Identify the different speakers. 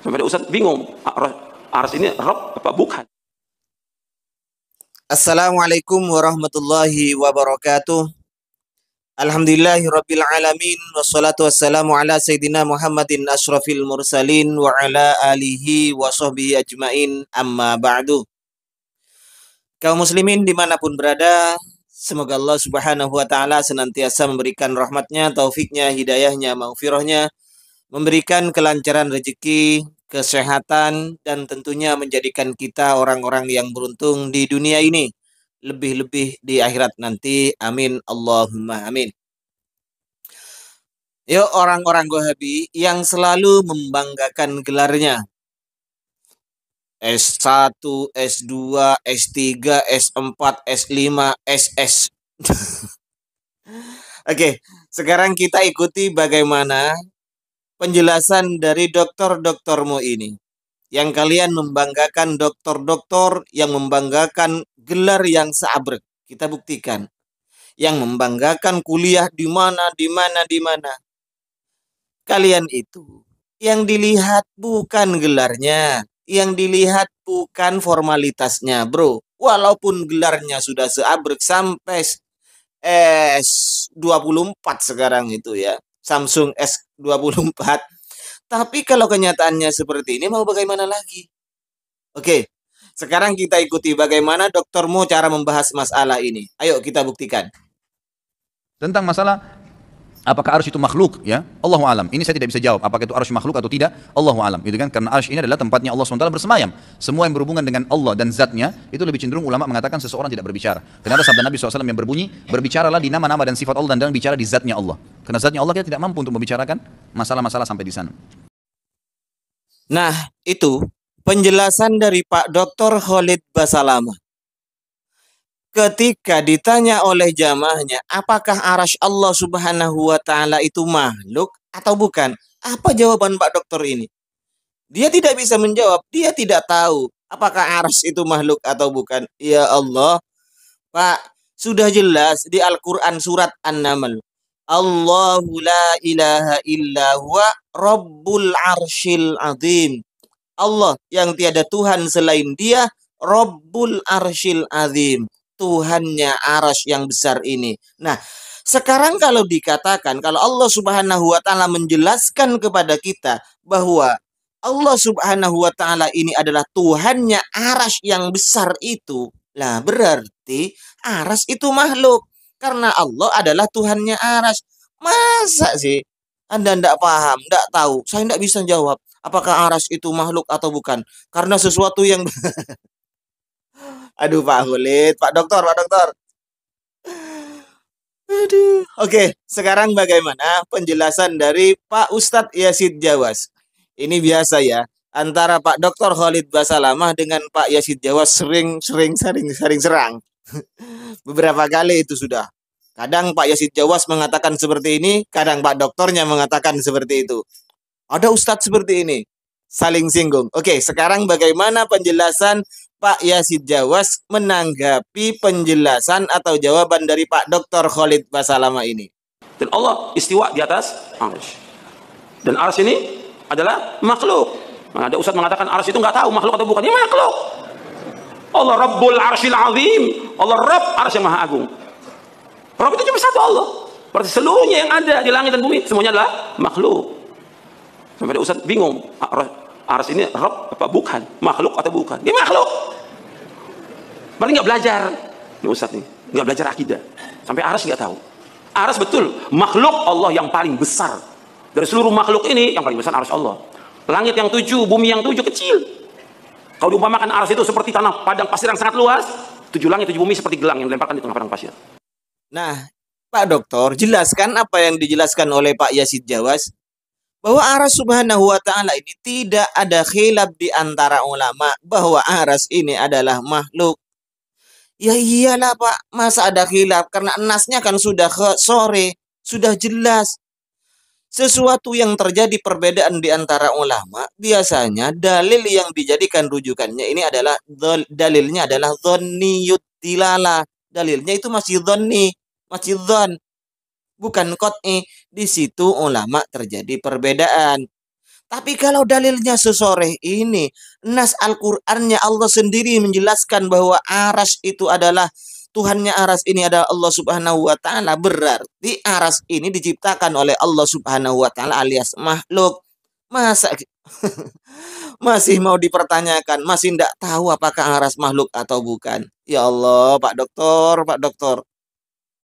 Speaker 1: Sampai ada Ustaz bingung, aras ini Rabb apa bukan?
Speaker 2: Assalamualaikum warahmatullahi wabarakatuh. Alhamdulillahirabbil alamin wassalatu wassalamu ala sayidina Muhammadin asyrafil mursalin wa ala alihi wa sahbihi ajmain amma ba'du. Kaum muslimin dimanapun berada, semoga Allah subhanahu wa ta'ala senantiasa memberikan rahmatnya, taufiknya, hidayahnya, maghfirahnya, memberikan kelancaran rezeki, kesehatan, dan tentunya menjadikan kita orang-orang yang beruntung di dunia ini, lebih-lebih di akhirat nanti. Amin Allahumma amin. Yuk orang-orang Wahabi yang selalu membanggakan gelarnya S1, S2, S3, S4, S5, SS. Oke, sekarang kita ikuti bagaimana penjelasan dari dokter-doktermu ini. Yang kalian membanggakan dokter-dokter yang membanggakan gelar yang seabrek. Kita buktikan. Yang membanggakan kuliah di mana, di mana, di mana. Kalian itu yang dilihat bukan gelarnya, yang dilihat bukan formalitasnya, bro. Walaupun gelarnya sudah seabrek sampai S24 sekarang itu ya. Samsung S24. Tapi kalau kenyataannya seperti ini, mau bagaimana lagi? Oke, sekarang kita ikuti bagaimana doktermu cara membahas masalah ini. Ayo kita buktikan.
Speaker 3: Tentang masalah apakah arsy itu makhluk, ya, Allahu alam. Ini saya tidak bisa jawab apakah itu arsy makhluk atau tidak, Allahu alam, gitu kan? Karena arsy ini adalah tempatnya Allah SWT bersemayam. Semua yang berhubungan dengan Allah dan zatnya itu lebih cenderung ulama mengatakan seseorang tidak berbicara. Karena ada sabda Nabi SAW yang berbunyi, berbicaralah di nama-nama dan sifat Allah dan jangan bicara di zatnya Allah. Karena zatnya Allah kita tidak mampu untuk membicarakan masalah-masalah sampai di sana.
Speaker 2: Nah, itu penjelasan dari Pak Dr. Khalid Basalamah. Ketika ditanya oleh jamaahnya, apakah arasy Allah Subhanahu wa ta'ala itu makhluk atau bukan? Apa jawaban Pak Dokter ini? Dia tidak bisa menjawab, dia tidak tahu apakah arasy itu makhluk atau bukan. Ya Allah, Pak, sudah jelas di Al-Quran surat An-Naml. Allahu la ilaha illa huwa Rabbul arsyil azim. Allah yang tiada Tuhan selain dia, Rabbul arsyil azim. Tuhannya arasy yang besar ini. Nah, sekarang kalau dikatakan, kalau Allah Subhanahu wa ta'ala menjelaskan kepada kita bahwa Allah Subhanahu wa ta'ala ini adalah Tuhannya arasy yang besar itu, lah berarti arasy itu makhluk. Karena Allah adalah Tuhannya arasy. Masa sih Anda tidak paham, tidak tahu? Saya tidak bisa jawab apakah arasy itu makhluk atau bukan. Karena sesuatu yang aduh Pak Khalid, Pak Dokter, Pak Dokter. Aduh. Oke, sekarang bagaimana penjelasan dari Pak Ustadz Yazid Jawas? Ini biasa ya, antara Pak Dokter Khalid Basalamah dengan Pak Yazid Jawas sering serang. Beberapa kali itu sudah. Kadang Pak Yazid Jawas mengatakan seperti ini, kadang Pak Dokternya mengatakan seperti itu. Ada Ustadz seperti ini, saling singgung. Oke, sekarang bagaimana penjelasan Pak Yazid Jawas menanggapi penjelasan atau jawaban dari Pak Dr. Khalid Basalamah ini?
Speaker 1: Dan Allah istiwa di atas arsy. Dan arsy ini adalah makhluk. Nah, ada Ustaz mengatakan arsy itu nggak tahu makhluk atau bukan. Ini makhluk. Allah Rabbul arsyil azim. Allah Rabb arsy yang maha agung. Rabb itu cuma satu Allah. Berarti seluruhnya yang ada di langit dan bumi semuanya adalah makhluk. Sampai ada Ustaz bingung. Arsy ini Rabb apa bukan? Makhluk atau bukan? Dia makhluk. Paling nggak belajar. Ini Ustaz nih, nggak belajar akidah. Sampai arsy nggak tahu. Arsy betul makhluk Allah yang paling besar. Dari seluruh makhluk ini yang paling besar arsy Allah. Langit yang 7, bumi yang 7 kecil. Kalau diumpamakan arsy itu seperti tanah padang pasir yang sangat luas, 7 langit 7 bumi seperti gelang yang dilemparkan di tengah padang pasir.
Speaker 2: Nah, Pak Dokter, jelaskan apa yang dijelaskan oleh Pak Yazid Jawas, bahwa arasy Subhanahu wa ta'ala ini tidak ada khilaf di antara ulama bahwa arasy ini adalah makhluk. Ya iyalah Pak, masa ada khilaf? Karena nasnya kan sudah sore, sudah jelas. Sesuatu yang terjadi perbedaan di antara ulama, biasanya dalil yang dijadikan rujukannya ini adalah dalilnya adalah dhanniyud dilalah. Dalilnya itu masih dhanni, masih dhann, bukan qat'i. Di situ ulama terjadi perbedaan. Tapi kalau dalilnya sesoreh ini, nas Al-Qur'annya Allah sendiri menjelaskan bahwa aras itu adalah Tuhannya aras ini adalah Allah Subhanahu wa taala, berarti aras ini diciptakan oleh Allah Subhanahu wa taala alias makhluk. Masa masih mau dipertanyakan, masih tidak tahu apakah aras makhluk atau bukan. Ya Allah, Pak Doktor, Pak Doktor.